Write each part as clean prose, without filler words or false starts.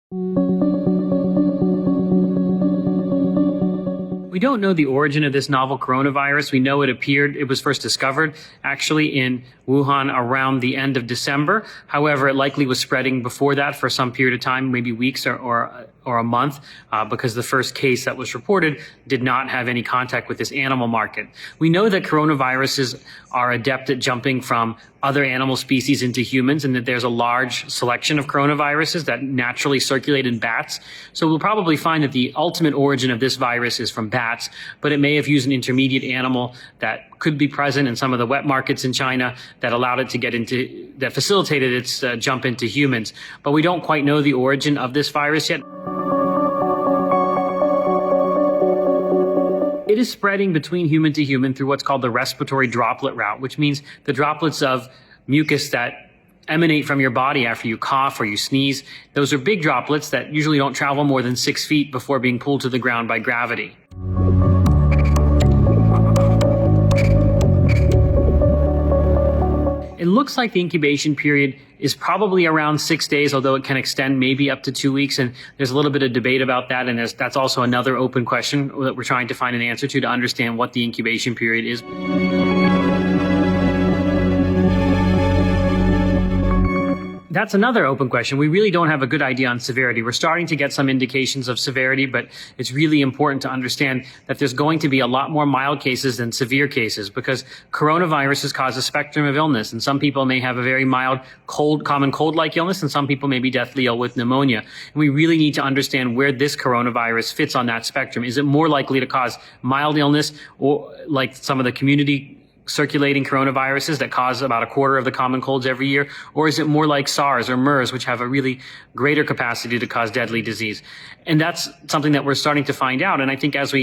We don't know the origin of this novel coronavirus. We know it was first discovered actually in Wuhan around the end of December. However, it likely was spreading before that for some period of time, maybe weeks or a month, because the first case that was reported did not have any contact with this animal market. We know that coronaviruses are adept at jumping from other animal species into humans, and that there's a large selection of coronaviruses that naturally circulate in bats. So we'll probably find that the ultimate origin of this virus is from bats, but it may have used an intermediate animal that could be present in some of the wet markets in China that allowed it to that facilitated its jump into humans. But we don't quite know the origin of this virus yet. It is spreading between human to human through what's called the respiratory droplet route, which means the droplets of mucus that emanate from your body after you cough or you sneeze. Those are big droplets that usually don't travel more than 6 feet before being pulled to the ground by gravity. It looks like the incubation period is probably around 6 days, although it can extend maybe up to 2 weeks. And there's a little bit of debate about that. And that's also another open question that we're trying to find an answer to understand what the incubation period is. That's another open question. We really don't have a good idea on severity. We're starting to get some indications of severity, but it's really important to understand that there's going to be a lot more mild cases than severe cases, because coronaviruses cause a spectrum of illness. And some people may have a very mild common cold-like illness, and some people may be deathly ill with pneumonia. And we really need to understand where this coronavirus fits on that spectrum. Is it more likely to cause mild illness, or like some of the community circulating coronaviruses that cause about a quarter of the common colds every year? Or is it more like SARS or MERS, which have a really greater capacity to cause deadly disease? And that's something that we're starting to find out. And I think as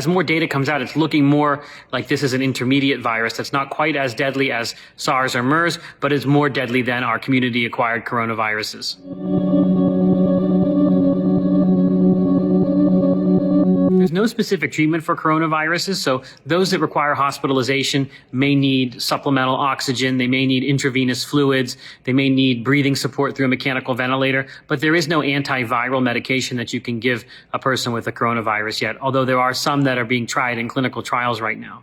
more data comes out, it's looking more like this is an intermediate virus that's not quite as deadly as SARS or MERS, but is more deadly than our community-acquired coronaviruses. There's no specific treatment for coronaviruses, so those that require hospitalization may need supplemental oxygen, they may need intravenous fluids, they may need breathing support through a mechanical ventilator, but there is no antiviral medication that you can give a person with a coronavirus yet, although there are some that are being tried in clinical trials right now.